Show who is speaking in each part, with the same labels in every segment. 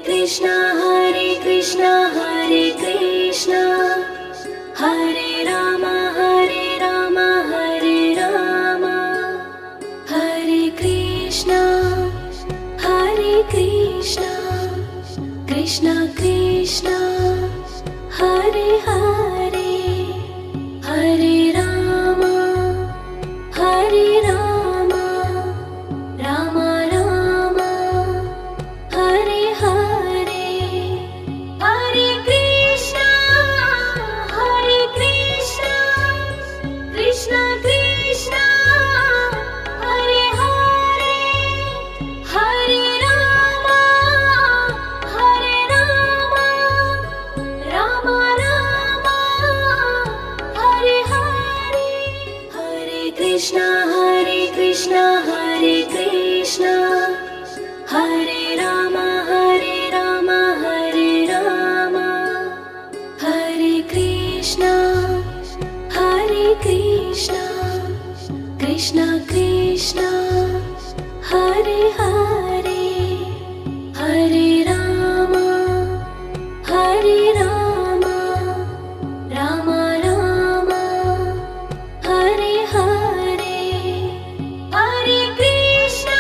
Speaker 1: Krishna Hare Krishna Hare Rama Hare Rama Hare Krishna Krishna Krishna Hare Hare Hare Rama Rama Rama Hare Hare Hare Krishna Krishna Krishna Hare Hare Hare Rama Rama Rama Hare Hare Hare Krishna Hare Krishna Hare Rama Hare Rama Hare Krishna Krishna Krishna Hare Hare Hare Rama Rama Rama Hare Hare Hare Krishna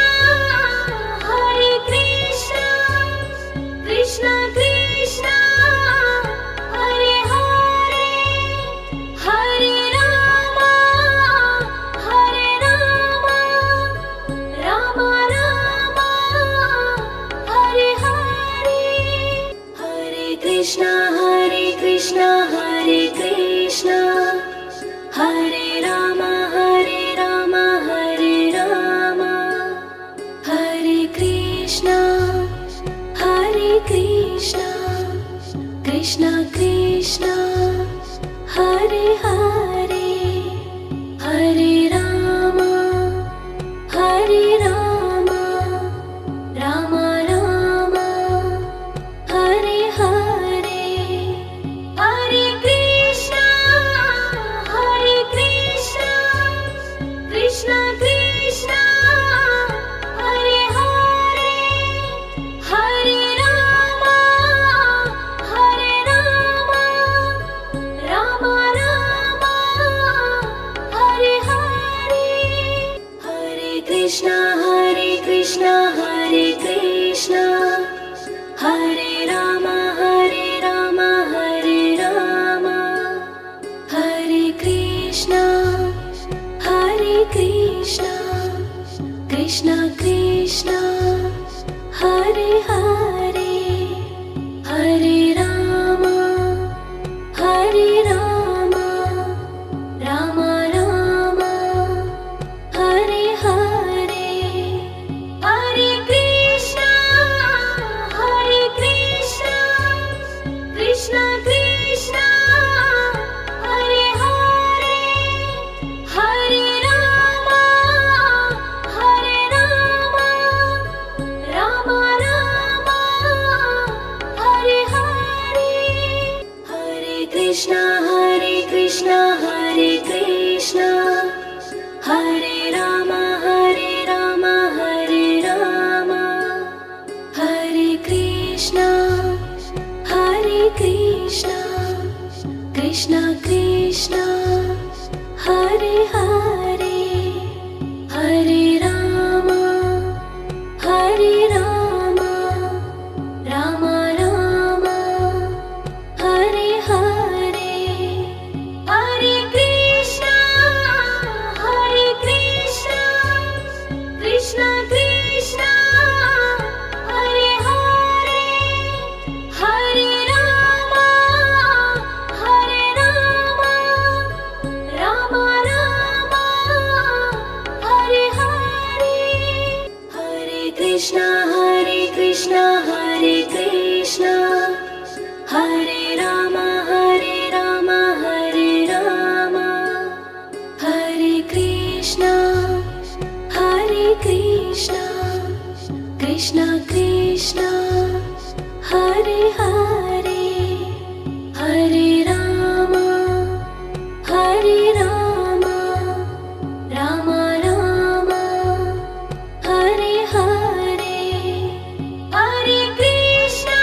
Speaker 1: Krishna Krishna Hare Hare Hare Rama Rama Rama Hare Hare Hare Krishna Hare Krishna Hare Rama Hare Rama Hare Krishna Krishna Krishna Hare Hare Hare Rama Rama Rama Hare Hare Hare Krishna Krishna Krishna Hare Hare Hare Rama Rama Rama Hare Hare Hare Krishna Hare Krishna Hare Rama Hare Rama Hare Krishna Krishna Krishna Hare Hare Hare Rama Rama Rama Hare Hare Hare Krishna Krishna Krishna Hare Hare Hare Rama Rama Rama Hare Hare Hare Krishna Hare Krishna Hare Rama Hare Rama Hare Krishna Krishna Krishna Hare Hare Hare Rama Rama Rama Hare Hare Hare Krishna Krishna Krishna Hare Hare Hare Rama Rama Rama Hare Hare Hare Krishna Hare Krishna Hare Rama Hare Rama Hare Krishna Krishna Krishna Hare Hare Hare Rama Rama Rama Hare Hare Hare Krishna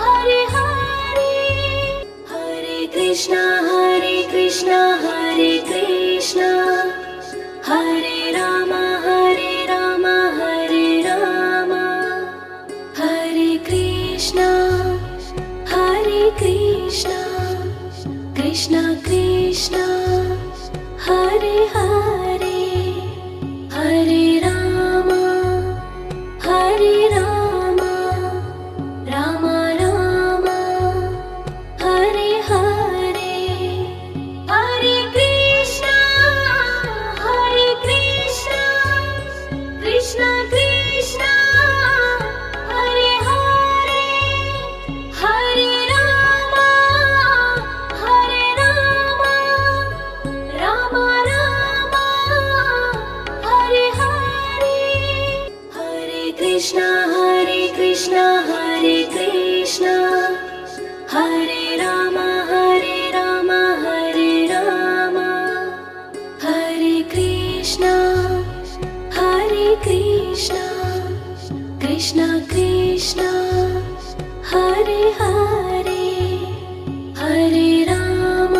Speaker 1: Hare Hare Hare Krishna Hare Krishna Hare Krishna Hare Ram Hare Ram Hare Ram Hare Krishna Krishna Krishna Hare Hare Hare Ram Ram Ram Hare Hare Hare Krishna Krishna Krishna Hare Hare Hare Ram Ram Hare Hare Hare Krishna Hare Krishna Hare Ram Hare Ram Hare Krishna Krishna Krishna Hare Hare Hare Ram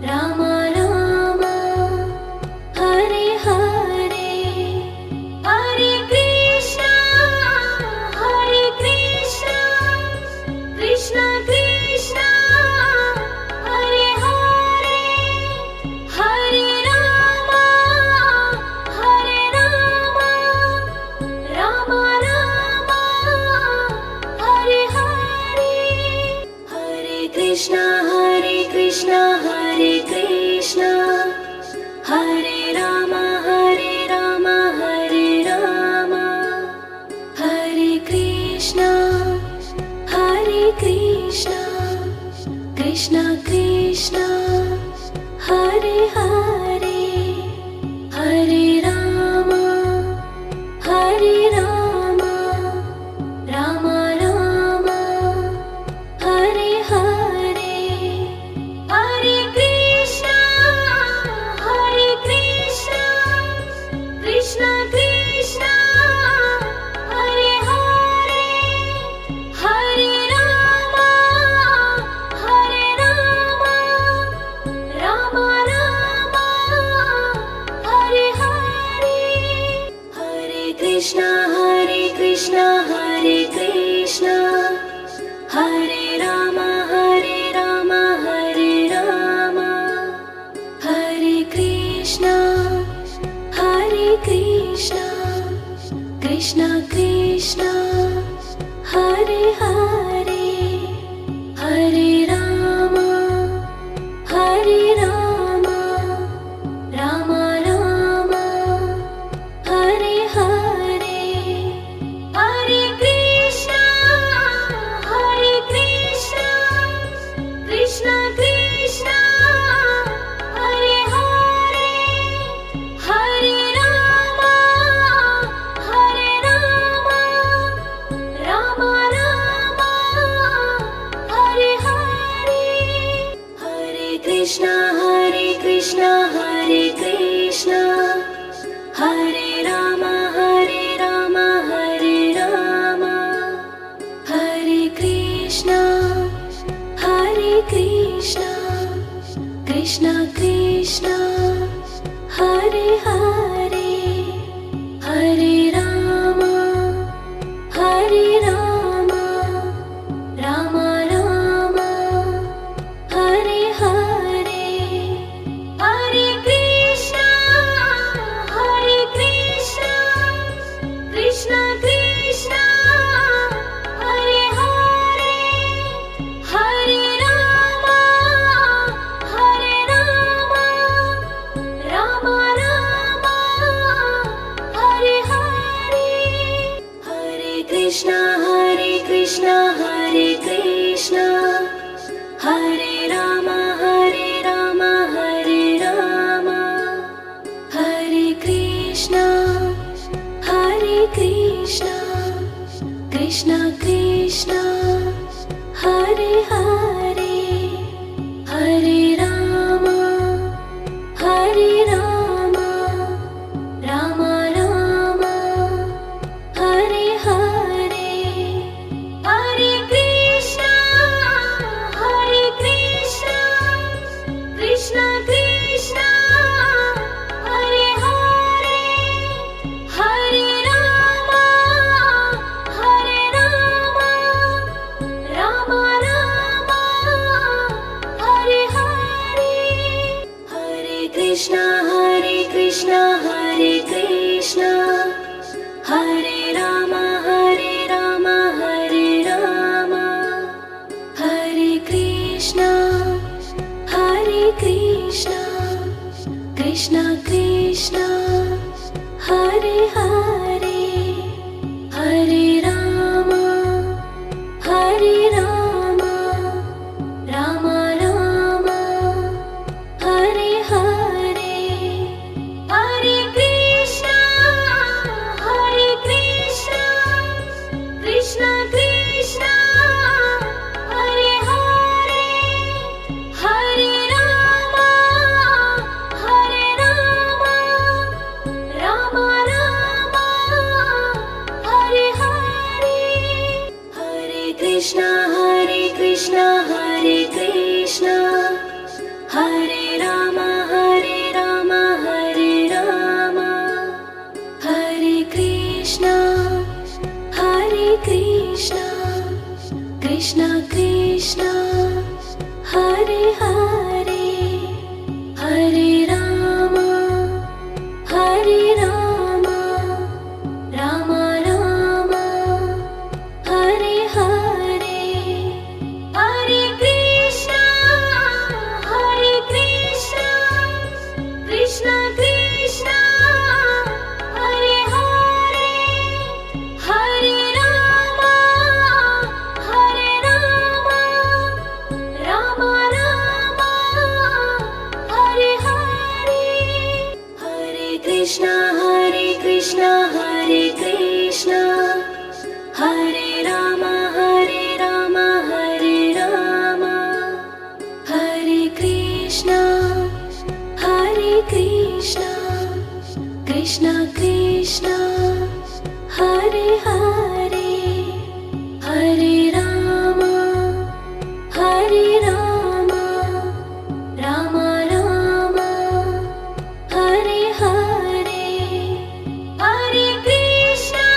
Speaker 1: Ram Hare Hare Hare Krishna Krishna Krishna Hare Hare Hare Ram Ram Krishna Hare Krishna Hare Rama Hare Rama Hare Rama Hare Krishna Krishna Krishna Hare Hare Hare Rama Rama Rama Hare Hare Hare Krishna Krishna Krishna Hare Hare Hare Rama Rama Rama Hare Hare Hare Krishna Hare Krishna Hare Rama Hare Rama Hare Krishna Krishna Krishna Hare Hare Hare Rama Rama Rama Hare Hare Hare Krishna Krishna Krishna Hare Hare Hare Rama Rama Rama Hare Hare Hare Krishna Hare Krishna Hare Rama Hare Rama Hare Krishna Krishna Krishna Hare Hare Hare Rama Rama Rama Hare Hare Hare Krishna Krishna Krishna Hare Hare Hare Rama Rama Rama Hare Hare Hare Krishna Hare Rama Hare Rama Hare Krishna Krishna Krishna Hare Hare Hare Rama Rama Rama Hare Hare Hare Krishna Krishna Krishna Hare Hare Hare Rama Rama Rama Hare Hare Hare Krishna Hare Krishna Hare Rama Hare Rama Hare Krishna Krishna Krishna Hare Hare Hare Rama Rama Rama Hare Hare Hare Krishna Krishna Krishna Hare Hare Hare Rama Rama Rama Hare Hare Hare Krishna Hare Rama Hare Rama Hare Krishna Krishna Krishna Hare Hare Hare Rama Rama Rama Hare Hare Hare Krishna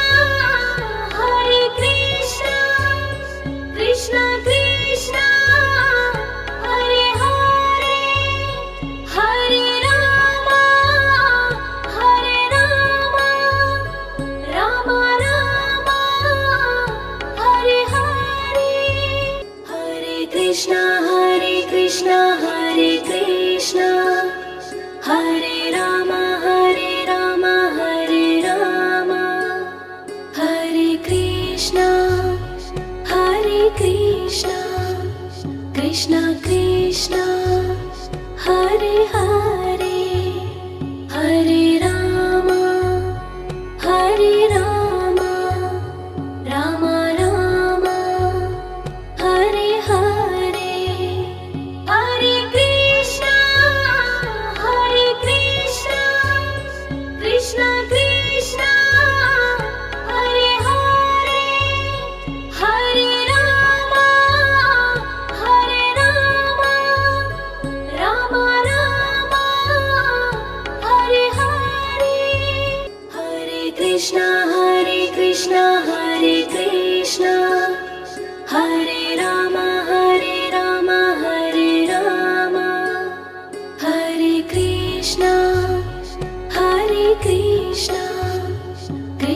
Speaker 1: Krishna Hare Krishna Hare Rama Hare Rama Hare Rama Hare Krishna Krishna Krishna Hare Hare Hare Rama Rama Rama Hare Hare Hare Krishna Krishna Krishna Hare Hare Hare Rama Rama Rama Hare Hare Hare Krishna Hare Krishna Hare Rama Hare Rama Hare Krishna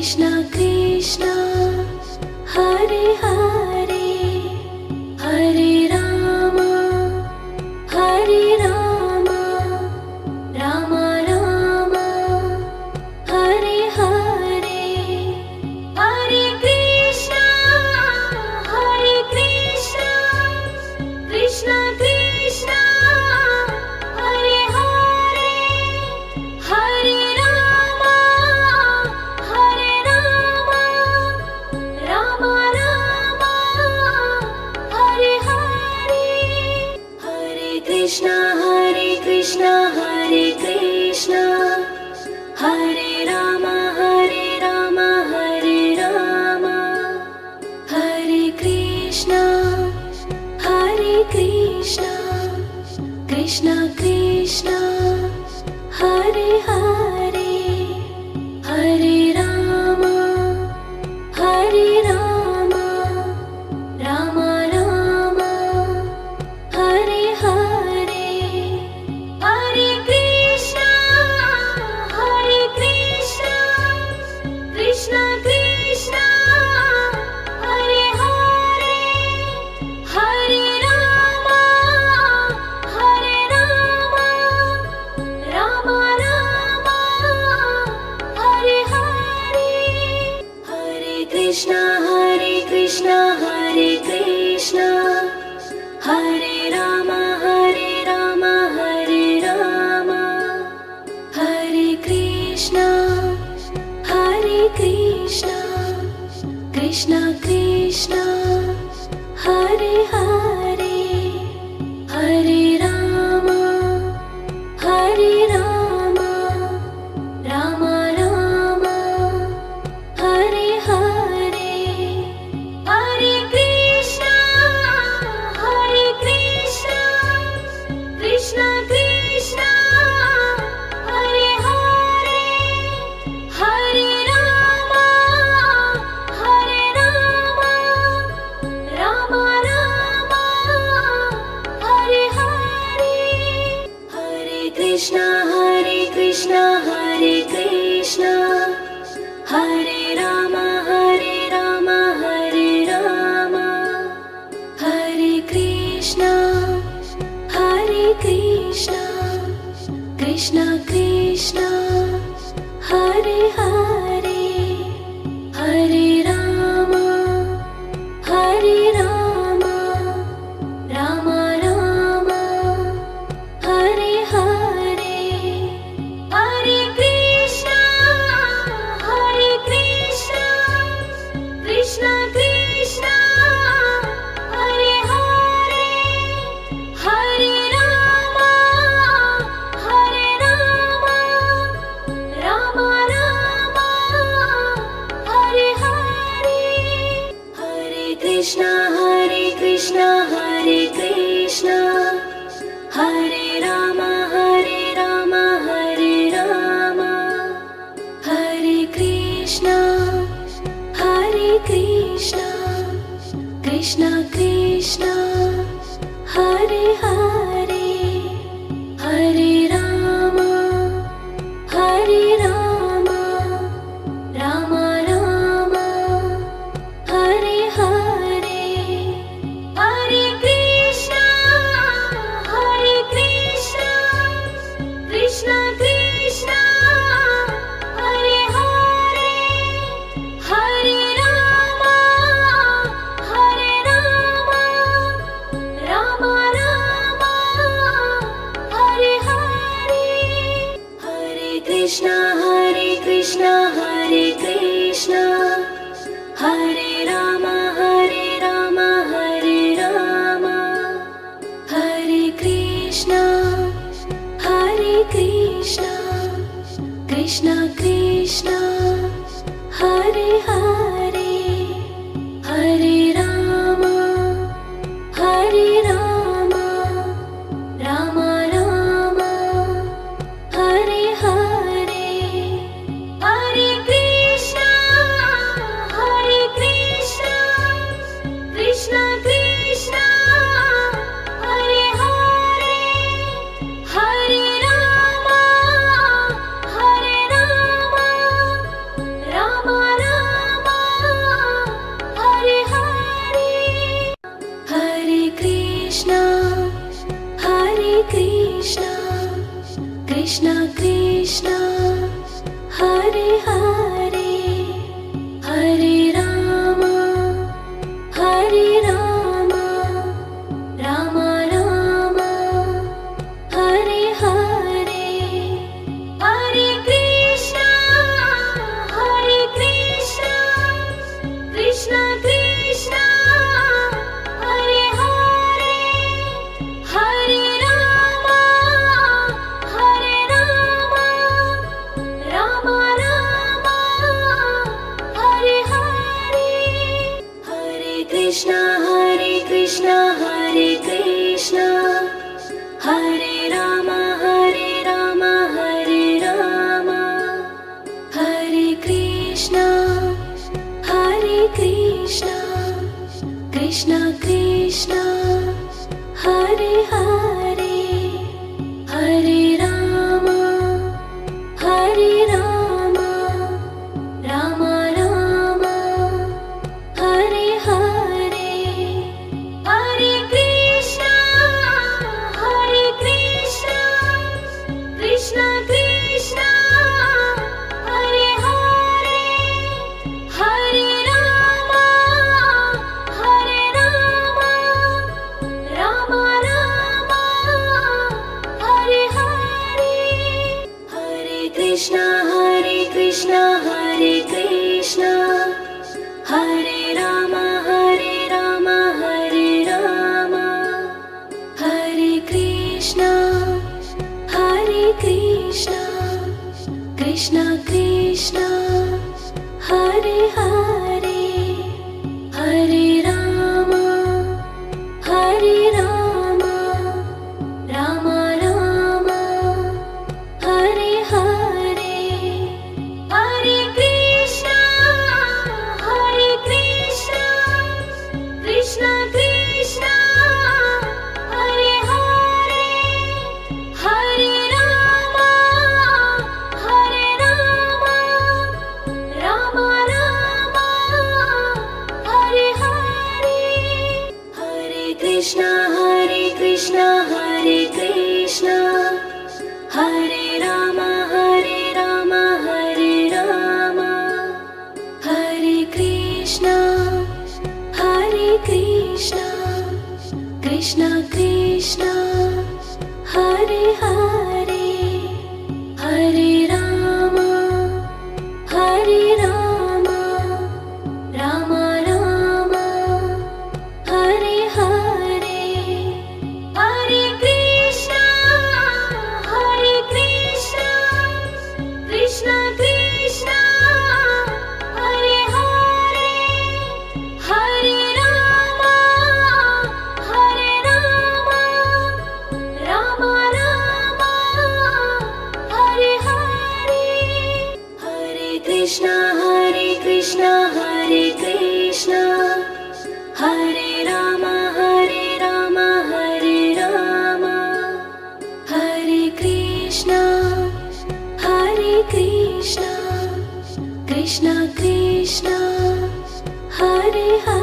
Speaker 1: Krishna Krishna Hare Hare Hare Rama Rama Rama Hare Hare Hare Krishna Krishna Krishna Hare Hare Hare Rama Rama Rama Hare Hare Hare Krishna Hare Krishna Hare Rama Hare Rama Hare Krishna Krishna Krishna Hare Hare Hare Rama Rama Rama Hare Hare Hare Krishna Krishna Krishna Hare Hare Hare Rama Rama Rama Hare Hare Hare Krishna Hare Rama Hare Rama Hare Krishna Krishna Krishna Hare Hare Hare Rama Rama Rama Hare Hare Hare Krishna Krishna Krishna Hare Hare Hare Rama Rama Rama Hare Hare Hare Krishna Hare Krishna Hare Rama Hare Rama Hare Krishna Krishna Krishna Hare Hare Hare Rama Rama Rama Hare Hare Hare Krishna Krishna Krishna Hare Hare Hare Rama Rama Rama Hare Hare Hare Krishna Hare Rama Hare Rama Hare Krishna Krishna Krishna Hare Hare Hare Rama Rama Rama Hare Hare Hare Krishna Krishna Hare Krishna Hare Rama Hare Rama Hare Krishna Krishna Krishna Hare Hare Hare Rama Rama Rama Hare Hare Hare Krishna Krishna Krishna Hare Hare Hare Rama Rama Rama Hare Hare Hare Krishna Krishna Krishna Hare Hare Hare Rama Rama Rama Hare Hare Hare Krishna Krishna Krishna Hare Hare Hare Rama Rama Rama Hare Hare Hare Krishna Hare Krishna Hare Rama Hare Rama Hare Krishna Krishna Krishna Hare Hare Hare Rama Rama Rama Hare Hare Hare Krishna Krishna Krishna Hare Hare Hare Rama Rama Rama Hare Hare Hare Krishna Hare Krishna Hare Rama Hare Rama Hare Krishna Krishna Krishna Hare Hare Hare Rama Rama Rama Hare Hare Hare Krishna Krishna Krishna Hare Hare Hare Rama Rama Rama Hare Hare Hare Krishna Hare Rama Hare Rama Hare Krishna Krishna Krishna Hare Hare Hare Rama Rama Rama Hare Hare Hare Krishna Krishna Krishna Hare Hare Hare Rama Rama Rama Hare Hare Hare Krishna Hare Krishna Hare Rama Hare Rama Hare Krishna Krishna Krishna Hare Hare